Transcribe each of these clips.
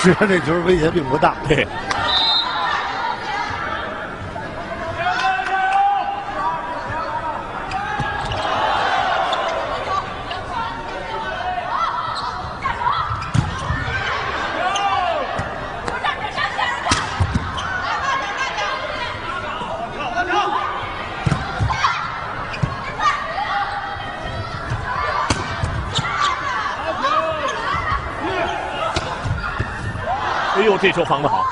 实际上这球危险并不大。对。哎呦，这球防得好！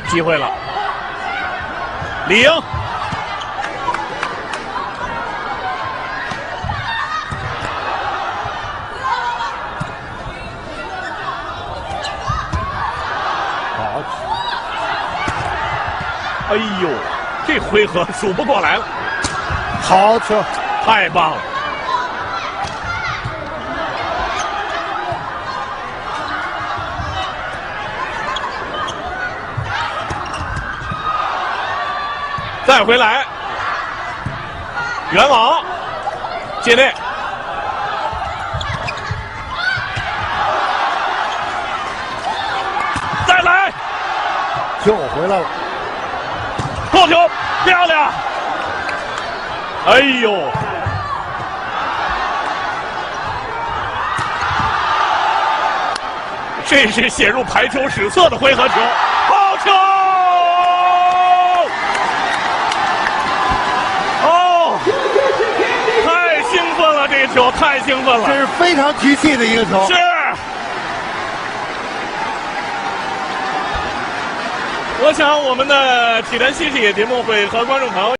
机会了，李莹，好，哎呦！这回合数不过来了，好球，太棒了！再回来，远网，界内，再来，又回来了。扣球，漂亮！哎呦，这是写入排球史册的回合球，好球！哦，太兴奋了，这个球太兴奋了，这是非常提气的一个球。是。我想我们的体坛西体节目会和观众朋友。